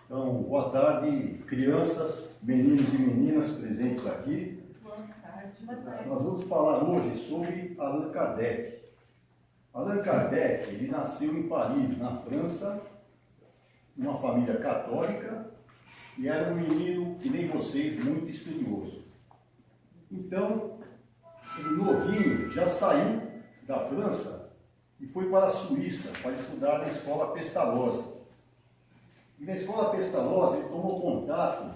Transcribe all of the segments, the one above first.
Então, boa tarde, crianças, meninos e meninas presentes aqui. Boa tarde. Nós vamos falar hoje sobre Allan Kardec. Allan Kardec, ele nasceu em Paris, na França, numa família católica, e era um menino, que nem vocês, muito estudioso. Então, ele novinho já saiu da França e foi para a Suíça para estudar na escola Pestalozzi. E na escola Pestalozzi ele tomou contato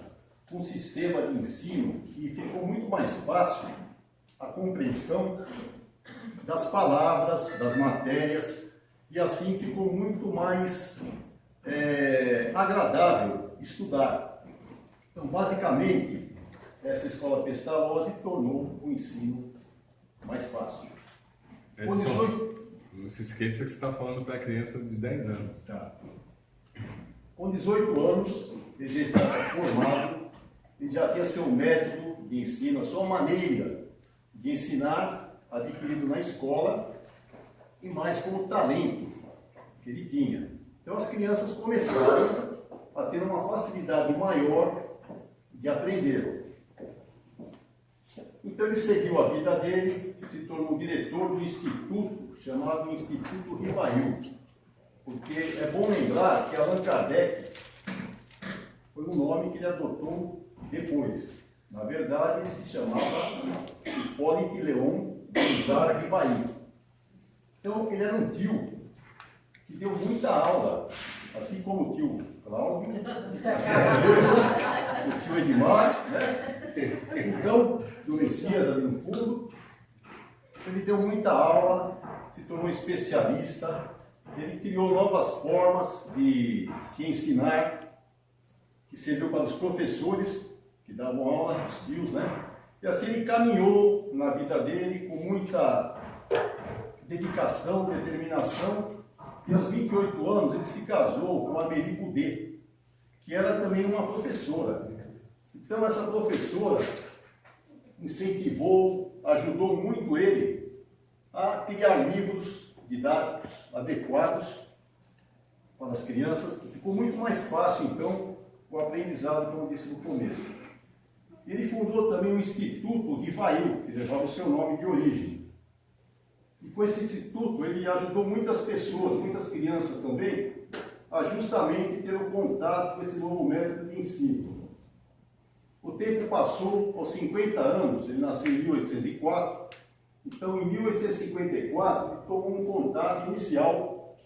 com um sistema de ensino que ficou muito mais fácil a compreensão das palavras, das matérias, e assim ficou muito mais agradável estudar. Então, basicamente, essa escola Pestalozzi tornou o ensino mais fácil. Edson, não se esqueça que você está falando para crianças de 10 anos. Tá. Com 18 anos, ele já estava formado, ele já tinha seu método de ensino, a sua maneira de ensinar, adquirido na escola, e mais com o talento que ele tinha. Então as crianças começaram a ter uma facilidade maior de aprender. Então ele seguiu a vida dele e se tornou diretor do instituto, chamado Instituto Rivail. Porque é bom lembrar que Allan Kardec foi um nome que ele adotou depois. Na verdade, ele se chamava Hipólite Léon Brunzart Rivail. Então, ele era um tio que deu muita aula, assim como o tio Cláudio, o tio Edmar, né? Então, o Messias ali no fundo. Ele deu muita aula, se tornou especialista. Ele criou novas formas de se ensinar, que serviu para os professores, que davam aula, os tios, né? E assim ele caminhou na vida dele com muita dedicação, determinação, e aos 28 anos ele se casou com a Amélie Goudet, que era também uma professora. Então essa professora incentivou, ajudou muito ele a criar livros didáticos adequados para as crianças, que ficou muito mais fácil, então, o aprendizado, como eu disse no começo. Ele fundou também o Instituto Rivail, que levava o seu nome de origem. E com esse instituto, ele ajudou muitas pessoas, muitas crianças também, a justamente ter o contato com esse novo método de ensino. O tempo passou, aos 50 anos, ele nasceu em 1804, então, em 1854, ele tomou um contato inicial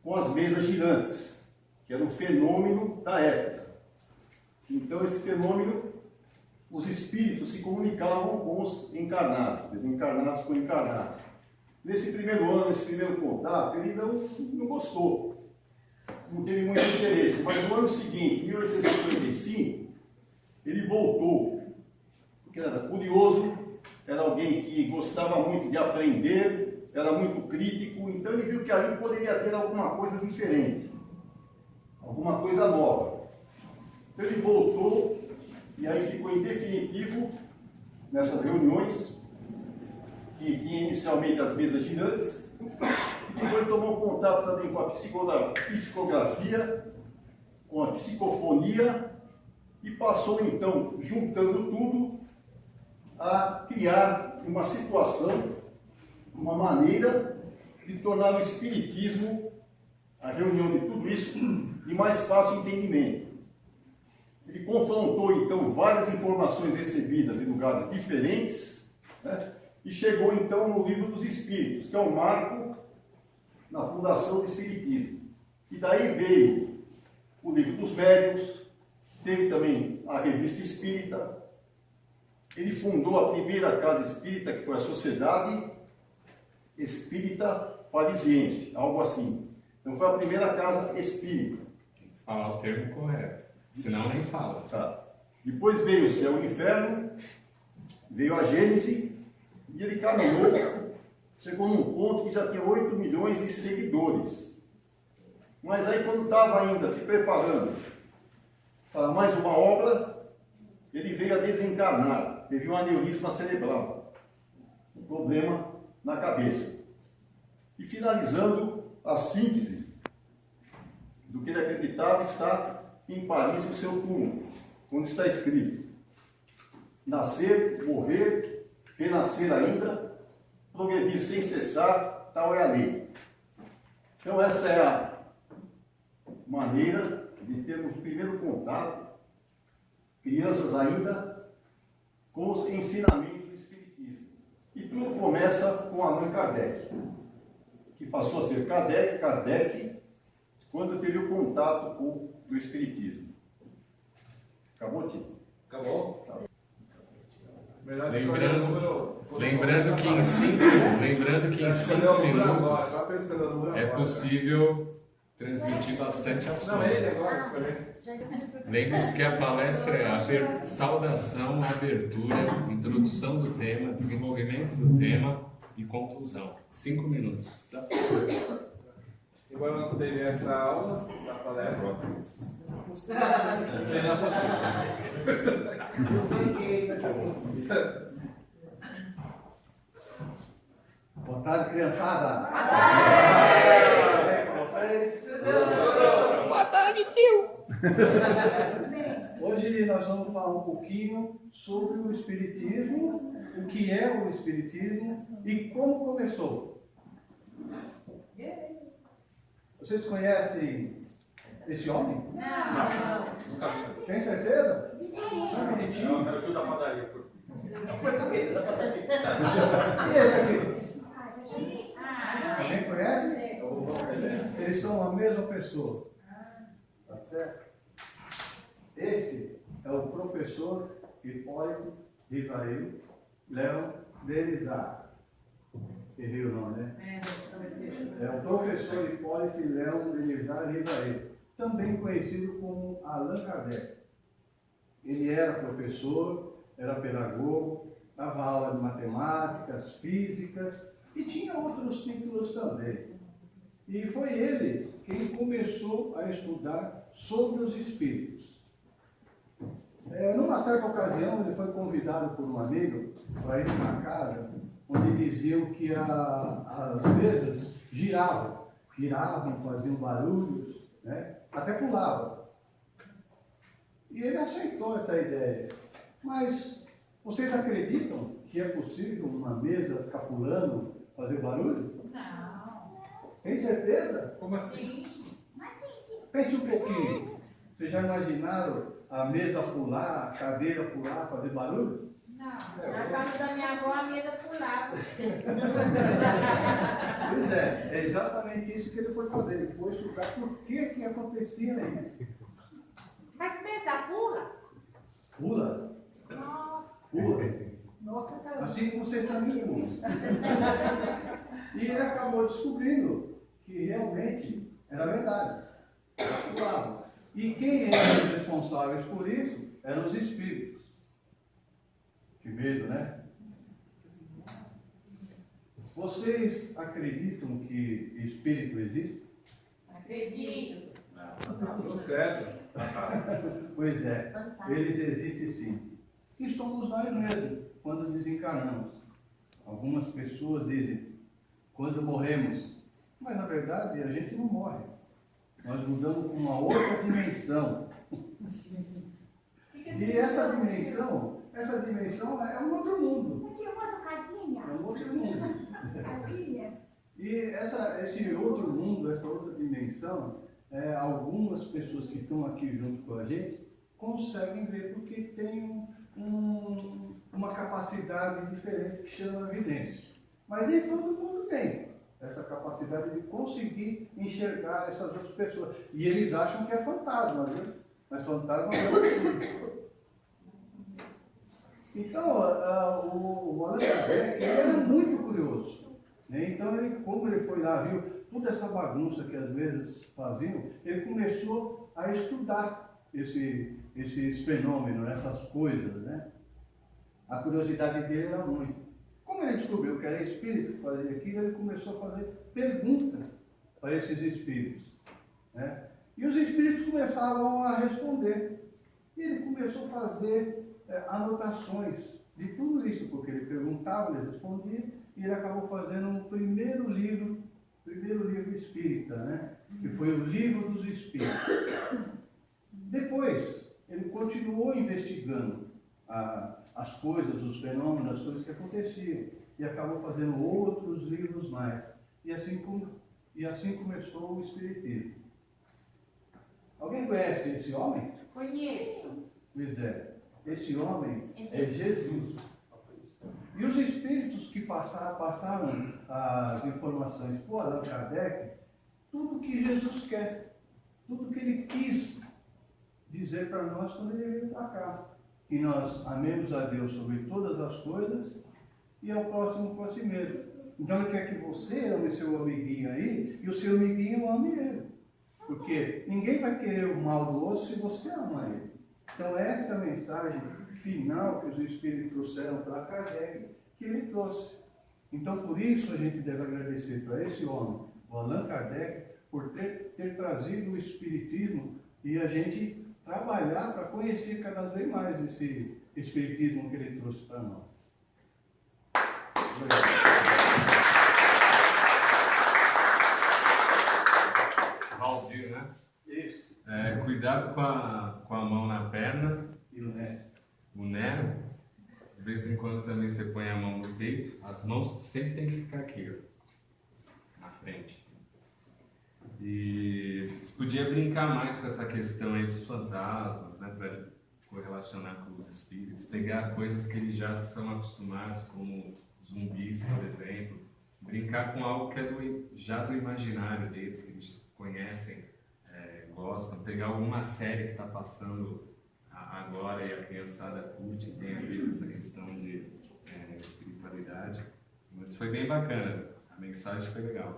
com as mesas girantes, que era um fenômeno da época. Então, esse fenômeno, os espíritos se comunicavam com os encarnados, desencarnados com encarnados. Nesse primeiro ano, nesse primeiro contato, ele não gostou, não teve muito interesse, mas no ano seguinte, em 1855, ele voltou, porque era curioso, era alguém que gostava muito de aprender, era muito crítico, então ele viu que ali poderia ter alguma coisa diferente, alguma coisa nova. Então ele voltou e aí ficou em definitivo nessas reuniões, que tinha inicialmente as mesas girantes, e depois tomou contato também com a psicografia, com a psicofonia, e passou então, juntando tudo, a criar uma situação, uma maneira de tornar o espiritismo, a reunião de tudo isso, de mais fácil entendimento. Ele confrontou então várias informações recebidas em lugares diferentes, né? E chegou então no Livro dos Espíritos, que é o marco na fundação do espiritismo. E daí veio o Livro dos Médiuns, teve também a Revista Espírita. Ele fundou a primeira casa espírita, que foi a Sociedade Espírita Parisiense, algo assim. Então foi a primeira casa espírita. Tem que falar o termo correto, senão nem fala. Tá. Depois veio o Céu e o Inferno, veio a Gênese, e ele caminhou, chegou num ponto que já tinha 8 milhões de seguidores. Mas aí quando estava ainda se preparando para mais uma obra, ele veio a desencarnar, teve um aneurisma cerebral, um problema na cabeça. E finalizando, a síntese do que ele acreditava está em Paris, no seu túmulo, onde está escrito: nascer, morrer, renascer ainda, progredir sem cessar, tal é a lei. Então essa é a maneira de termos o primeiro contato, crianças ainda, com os ensinamentos do Espiritismo. E tudo começa com Allan Kardec, que passou a ser Kardec, quando teve o contato com o Espiritismo. Acabou, Tito? Acabou? Lembrando que em 5 minutos é possível transmitir bastante assunto. Lembre-se que a palestra é saudação, abertura, introdução do tema, desenvolvimento do tema e conclusão. 5 minutos. Tá? Embora não teve essa aula da palestra, Boa tarde, criançada. Com vocês? Boa tarde, tio! Hoje nós vamos falar um pouquinho sobre o Espiritismo, o que é o Espiritismo e como começou. Vocês conhecem esse homem? Não. Tem certeza? Tá bonitinho. quero chutar a padaria. E esse aqui? Alguém conhece? Eles são a mesma pessoa. Tá certo? Esse é o professor Hipólito Rivail Leão Denizar. Errei o nome, né? É o professor Hipólito Leão Denizar Rivail, também conhecido como Allan Kardec. Ele era professor, era pedagogo, dava aula de matemáticas, físicas e tinha outros títulos também. E foi ele quem começou a estudar sobre os espíritos. Numa certa ocasião, ele foi convidado por um amigo para ir numa casa onde diziam que as mesas giravam, faziam barulhos, né? Até pulavam. E ele aceitou essa ideia. Mas vocês acreditam que é possível uma mesa ficar pulando, fazer barulho? Não. Tem certeza? Como assim? Pense um pouquinho. Vocês já imaginaram a mesa pular, a cadeira pular, fazer barulho? Não. Na casa da minha avó, a mesa pulava. Pois é exatamente isso que ele foi fazer. Ele foi estudar por que acontecia isso. Mas pensa, pula. Pula, pula. Nossa, tá. Assim como vocês também pulam. E ele acabou descobrindo que realmente era verdade. Pulava. E quem eram os responsáveis por isso eram os espíritos. Que medo, né? Vocês acreditam que espírito existe? Acredito. Nos crescem. Pois é, eles existem sim. E somos nós mesmos, quando desencarnamos. Algumas pessoas dizem, quando morremos. Mas na verdade a gente não morre. Nós mudamos para uma outra dimensão. E essa dimensão é um outro mundo. Tinha uma outra casinha. É um outro mundo. Casinha. E esse outro mundo, essa outra dimensão, algumas pessoas que estão aqui junto com a gente conseguem ver porque tem uma capacidade diferente que chama evidência. Mas nem todo mundo tem essa capacidade de conseguir enxergar essas outras pessoas. E eles acham que é fantasma, viu? Mas fantasma não é. Então, o Allan Kardec era muito curioso. Né? Então, como ele foi lá, viu toda essa bagunça que as mesas faziam, ele começou a estudar esses fenômenos, essas coisas. Né? A curiosidade dele era muito. Como ele descobriu que era espírito que fazia aquilo, ele começou a fazer perguntas para esses espíritos. Né? E os espíritos começavam a responder. E ele começou a fazer anotações de tudo isso, porque ele perguntava, ele respondia, e ele acabou fazendo um primeiro livro primeiro livro espírita, né? Que foi o Livro dos Espíritos. Depois, ele continuou investigando as coisas, os fenômenos, as coisas que aconteciam, e acabou fazendo outros livros mais. E assim começou o Espiritismo. Alguém conhece esse homem? Conheço. Pois é, esse homem é Jesus. E os espíritos que passaram as informações para Allan Kardec, tudo que Jesus quer, tudo que ele quis dizer para nós quando ele veio para cá. Que nós amemos a Deus sobre todas as coisas e ao próximo por si mesmo. Então ele quer que você ame seu amiguinho aí e o seu amiguinho ame ele. Porque ninguém vai querer o mal do outro se você ama ele. Então essa é a mensagem final que os Espíritos trouxeram para Kardec, que ele trouxe. Então por isso a gente deve agradecer para esse homem, o Allan Kardec, por ter trazido o Espiritismo e a gente trabalhar para conhecer cada vez mais esse Espiritismo que ele trouxe para nós. Valdir, né? Isso. Cuidado com a mão na perna. E o Né? O Né, de vez em quando também você põe a mão no peito. As mãos sempre tem que ficar aqui, ó, na frente. E você podia brincar mais com essa questão aí dos fantasmas, né, para correlacionar com os espíritos, pegar coisas que eles já são acostumados, como zumbis, por exemplo, brincar com algo que é já do imaginário deles, que eles conhecem, gostam, pegar alguma série que está passando agora e a criançada curte e tem a ver com essa questão de espiritualidade. Mas foi bem bacana, a mensagem foi legal.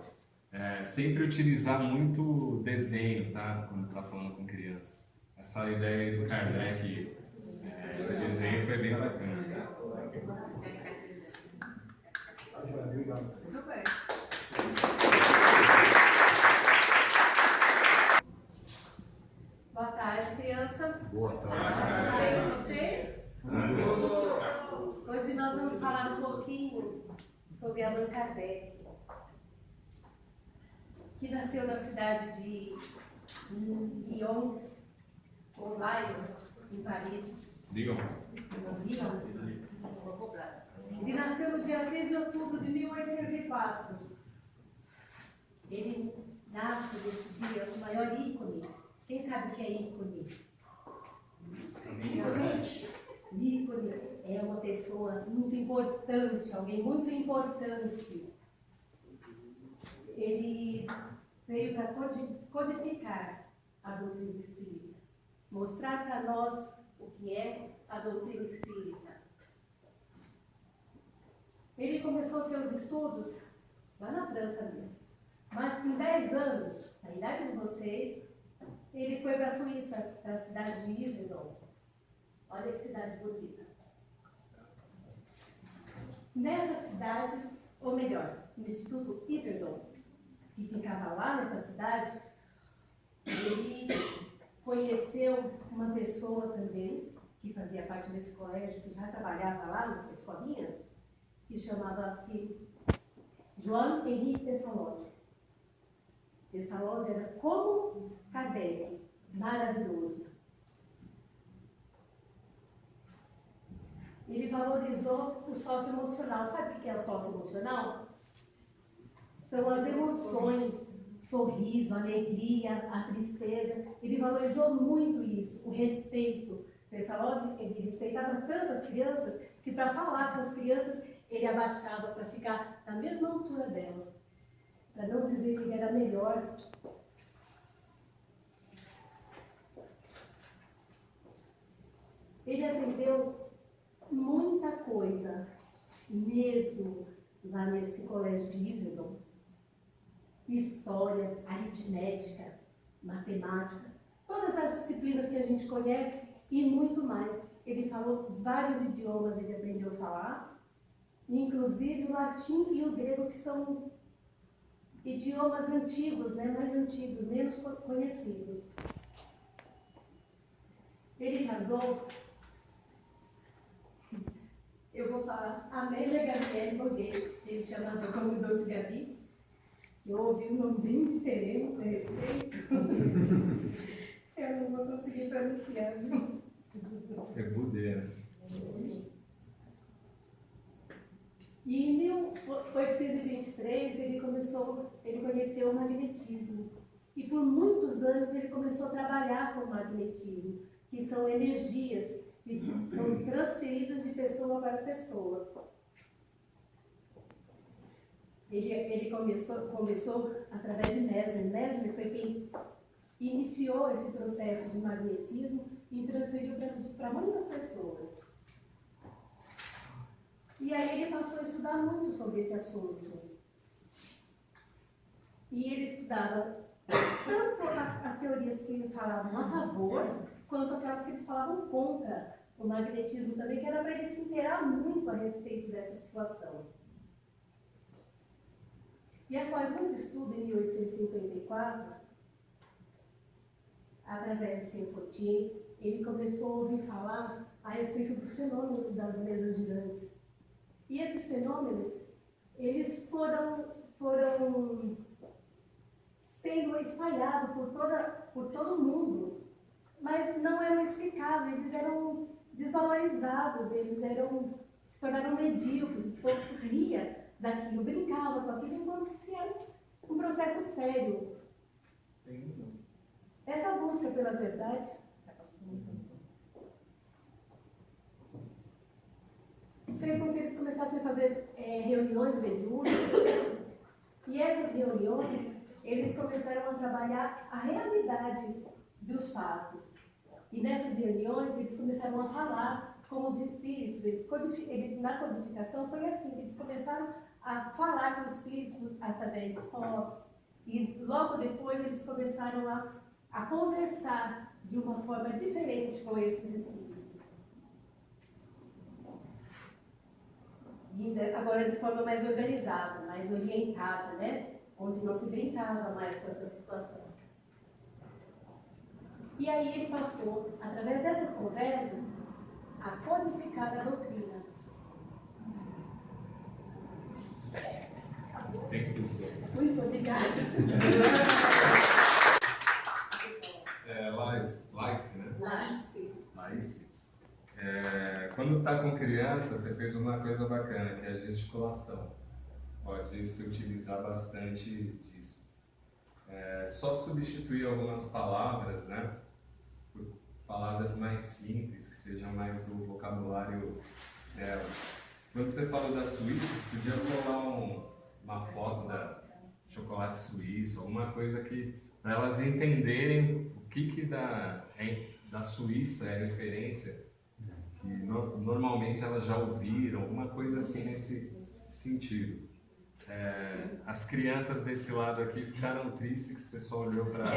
Sempre utilizar muito desenho, tá? Quando está falando com crianças. Essa ideia do Kardec de desenho foi bem bacana. Muito bem. Boa tarde, crianças. Boa Tudo bem com vocês? Hoje nós vamos falar um pouquinho sobre Allan Kardec, que nasceu na cidade de Lyon, ou Lyon, em Paris. Lyon. Ele nasceu no dia 3 de outubro de 1804. Ele nasce nesse dia o maior ícone. Quem sabe o que é ícone? Ícone é uma pessoa muito importante, alguém muito importante. Ele veio para codificar a doutrina espírita, mostrar para nós o que é a doutrina espírita. Ele começou seus estudos lá na França mesmo, mas com 10 anos, na idade de vocês, ele foi para a Suíça, para a cidade de Yverdon. Olha que cidade bonita. Nessa cidade, ou melhor, no Instituto Yverdon, que ficava lá nessa cidade, ele conheceu uma pessoa também, que fazia parte desse colégio, que já trabalhava lá nessa escolinha, que chamava-se João Henrique Pestalozzi. Pestalozzi era como Kardec, maravilhoso. Ele valorizou o socioemocional. Sabe o que é o socioemocional? São as emoções, sorriso, alegria, a tristeza. Ele valorizou muito isso, o respeito. Pestalozzi, ele respeitava tanto as crianças, que para falar com as crianças, ele abaixava para ficar na mesma altura dela. Para não dizer que ele era melhor. Ele aprendeu muita coisa, mesmo lá nesse colégio de Yverdon. História, aritmética, matemática, todas as disciplinas que a gente conhece e muito mais. Ele falou vários idiomas, ele aprendeu a falar, inclusive o latim e o grego, que são idiomas antigos, né? Mais antigos, menos conhecidos. Ele casou, eu vou falar, Amélia Gabriele Borghese, ele chamava como Doce Gabi, que Eu ouvi um nome bem diferente a respeito. Eu não vou conseguir pronunciar, viu? É Budê, né? E em 1823 ele conheceu o magnetismo. E por muitos anos ele começou a trabalhar com o magnetismo, que são energias que são transferidas de pessoa para pessoa. Ele começou através de Mesmer. Mesmer foi quem iniciou esse processo de magnetismo e transferiu para muitas pessoas. E aí ele passou a estudar muito sobre esse assunto. E ele estudava tanto as teorias que falavam a favor, quanto aquelas que eles falavam contra o magnetismo também, que era para ele se inteirar muito a respeito dessa situação. E após muito estudo, em 1854, através de Saint-Fortin, ele começou a ouvir falar a respeito dos fenômenos das mesas girantes. E esses fenômenos, eles foram sendo espalhados por todo o mundo, mas não eram explicados, eles eram desvalorizados, eles se tornaram medíocres, o povo ria daquilo, brincava com aquilo, enquanto que era um processo sério. Essa busca pela verdade fez com que eles começassem a fazer reuniões mediúnicas, e essas reuniões, eles começaram a trabalhar a realidade dos fatos. E nessas reuniões, eles começaram a falar com os espíritos. Na codificação foi assim, eles começaram a falar com os espíritos através de toques, e logo depois eles começaram a conversar de uma forma diferente com esses espíritos. E agora de forma mais organizada, mais orientada, né? Onde não se brincava mais com essa situação. E aí ele passou, através dessas conversas, a codificar a doutrina. Muito obrigada. Laice, né? Laice. Quando está com criança, você fez uma coisa bacana, que é a gesticulação. Pode se utilizar bastante disso. Só substituir algumas palavras, né, por palavras mais simples, que sejam mais do vocabulário delas. Quando você falou da Suíça, você podia colar uma foto da chocolate suíço, alguma coisa que para elas entenderem o que da Suíça é referência, que normalmente elas já ouviram, alguma coisa assim nesse sentido. As crianças desse lado aqui ficaram tristes que você só olhou para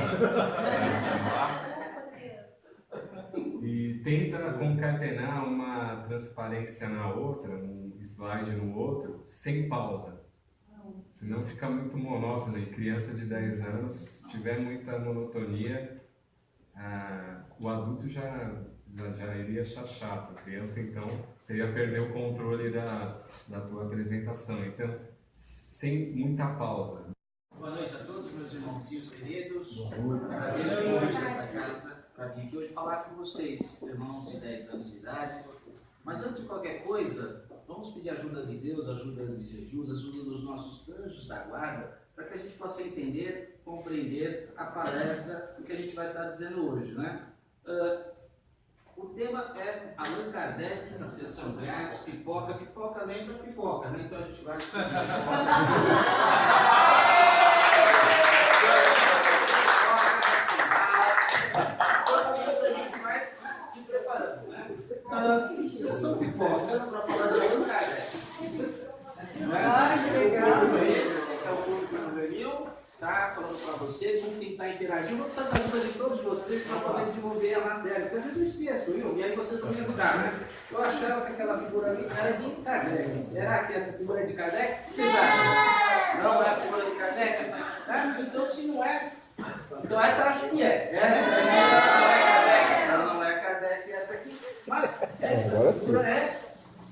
estimular. E tenta concatenar uma transparência na outra, um slide no outro, sem pausa. Senão fica muito monótono. E criança de 10 anos, se tiver muita monotonia, o adulto já iria achar chato. A criança, então, você ia perder o controle da tua apresentação. Então, sem muita pausa. Boa noite a todos, meus irmãozinhos queridos. Agradeço o convite dessa casa para vir aqui hoje falar com vocês, irmãos de 10 anos de idade. Mas antes de qualquer coisa, vamos pedir ajuda de Deus, ajuda de Jesus, ajuda dos nossos anjos da guarda, para que a gente possa entender, compreender a palestra que a gente vai estar dizendo hoje, né? O tema é Allan Kardec, sessão grátis, pipoca. Pipoca lembra pipoca, né? Então a gente vai... Enquanto isso a gente vai se preparando, né? Sessão pipoca para falar de Allan Kardec. Ai, que legal! Esse é o público juvenil, tá? Falando para vocês, vamos tentar interagir, vamos tentar ajudar de todos vocês para poder desenvolver a matéria, porque às vezes eu esqueço, viu? E aí vocês vão me ajudar, né? Eu achava que aquela figura ali era de Kardec. Será que essa figura é de Kardec? O que vocês acham? Não é a figura de Kardec? Tá? Então, se não é, então essa eu acho que é. Essa não é Kardec. Ela não é Kardec, essa aqui. Mas essa figura é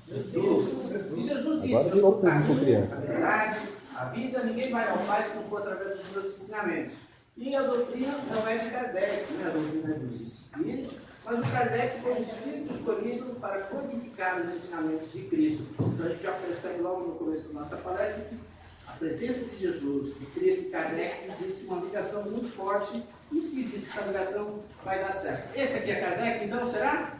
Jesus. E Jesus disse: eu sou o caminho, a verdade, a a vida, ninguém vai ao Pai se não for através dos meus ensinamentos. E a doutrina não é de Kardec, né? A doutrina é dos Espíritos, mas o Kardec foi um Espírito escolhido para codificar os ensinamentos de Cristo. Então a gente já percebe logo no começo da nossa palestra que a presença de Jesus, de Cristo e Kardec, existe uma ligação muito forte, e se existe essa ligação, vai dar certo. Esse aqui é Kardec, então será?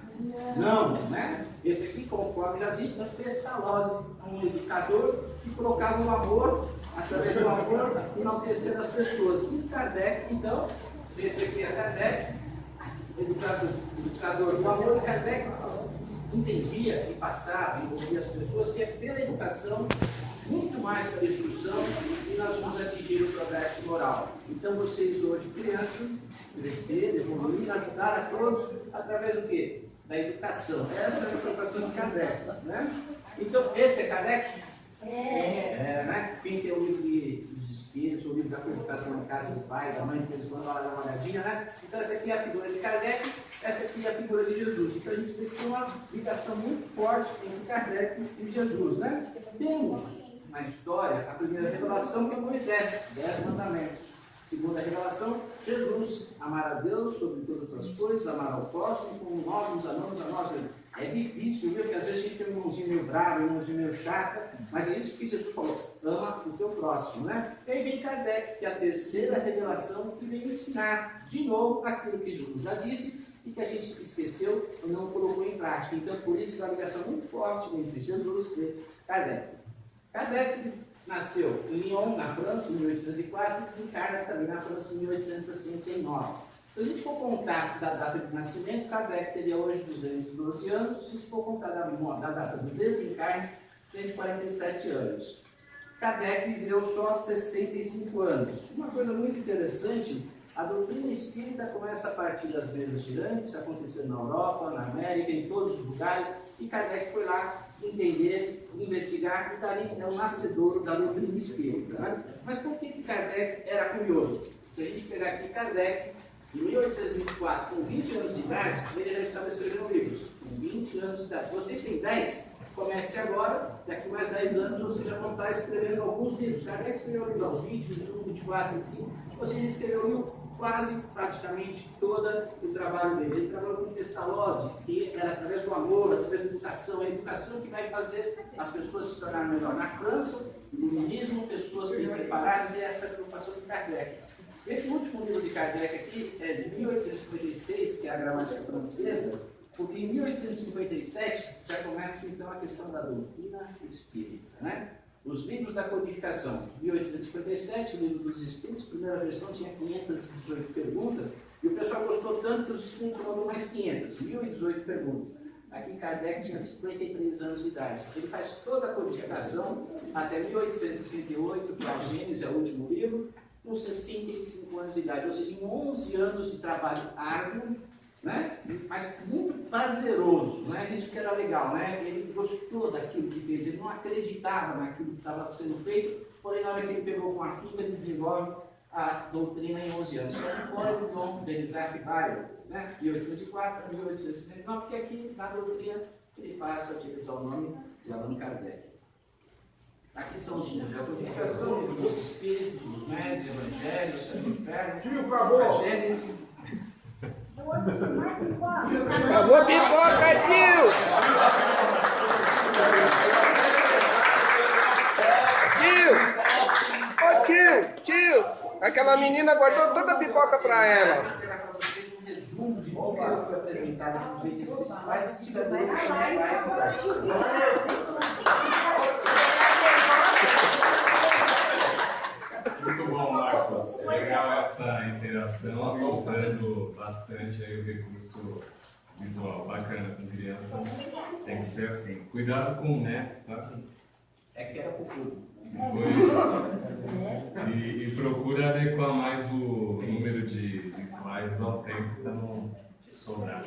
Não, né? Esse aqui, conforme já disse, é Pestalozzi, um educador que colocava o amor, através do amor, enaltecer as pessoas. E Kardec, então, esse aqui é Kardec, educador do amor. Kardec entendia e passava, envolvia as pessoas, que é pela educação, muito mais pela instrução, e nós vamos atingir o progresso moral. Então vocês hoje, crianças, crescer, evoluir, ajudar a todos, através do quê? Da educação. Essa é a preocupação de Kardec, né? Então, esse é Kardec? Né? Quem tem o livro dos Espíritos, o livro da Codificação da Casa do Pai, da Mãe, que eles vão lá dar uma olhadinha, né? Então, essa aqui é a figura de Kardec, essa aqui é a figura de Jesus. Então, a gente vê que tem uma ligação muito forte entre Kardec e Jesus, né? Temos na história a primeira revelação, que é Moisés, 10 mandamentos. Segunda revelação, Jesus, amar a Deus sobre todas as coisas, amar ao próximo, como nós nos amamos a nós mesmos. É difícil, viu? Porque às vezes a gente tem um irmãozinho meio bravo, um irmãozinho meio chato, mas é isso que Jesus falou, ama o teu próximo, né? E aí vem Kardec, que é a terceira revelação, que vem ensinar de novo aquilo que Jesus já disse e que a gente esqueceu e não colocou em prática. Então, por isso, é uma ligação muito forte entre Jesus e Kardec. Kardec nasceu em Lyon, na França, em 1804, e desencarna também na França em 1869. Se a gente for contar da data de nascimento, Kardec teria hoje 212 anos, e se for contar da data do desencarne, 147 anos. Kardec viveu só 65 anos. Uma coisa muito interessante, a doutrina espírita começa a partir das mesas girantes, acontecendo na Europa, na América, em todos os lugares, e Kardec foi lá entender, investigar, e dali é o nascedor da doutrina espírita. Né? Mas por que Kardec era curioso? Se a gente pegar aqui Kardec, em 1824, com 20 anos de idade, ele já estava escrevendo livros. Com 20 anos de idade. Se vocês têm 10, comece agora, daqui mais 10 anos vocês já vão estar escrevendo alguns livros. Kardec escreveu livro aos 20, 21, 24, 25. Vocês escreveu quase, praticamente, todo o trabalho dele. Ele trabalhou com Pestalozzi, que era através do amor, através da educação. É a educação que vai fazer as pessoas se tornarem melhor. Na França, no iluminismo, pessoas bem preparadas, e essa é a preocupação de Kardec. Esse último livro de Kardec aqui é de 1856, que é a gramática francesa, porque em 1857 já começa então a questão da doutrina espírita, né? Os livros da codificação, 1857, o livro dos Espíritos, primeira versão tinha 518 perguntas, e o pessoal gostou tanto que os Espíritos mandou mais 500, 1018 perguntas. Aqui Kardec tinha 53 anos de idade. Ele faz toda a codificação até 1868, que é a Gênesis, é o último livro, com 65 anos de idade, ou seja, em 11 anos de trabalho árduo, né? Mas muito prazeroso, né? Isso que era legal, né? Ele gostou daquilo que fez, ele não acreditava naquilo que estava sendo feito, porém na hora que ele pegou com a fibra, ele desenvolve a doutrina em 11 anos. Então, o Dom de Isaac Baio, né? 1804 a 1869, porque aqui na doutrina ele passa a utilizar o nome de Allan Kardec. Aqui são os livros da codificação, dos Espíritos, dos Médios, Evangelhos, Céu e Inferno, a Gênesis. Acabou a pipoca, tio! Tio! Ô tio! Aquela menina guardou toda a pipoca pra ela. Eu vou pegar para vocês um resumo de tudo que foi apresentado nos itens principais. Se tiver dúvida, vai conversar. Muito bom, Marcos. É legal essa interação, usando bastante aí o recurso visual. Bacana, com criança tem que ser assim. Cuidado com o neto, tá? É que era pro público. E procura adequar mais o número de slides ao tempo para não sobrar.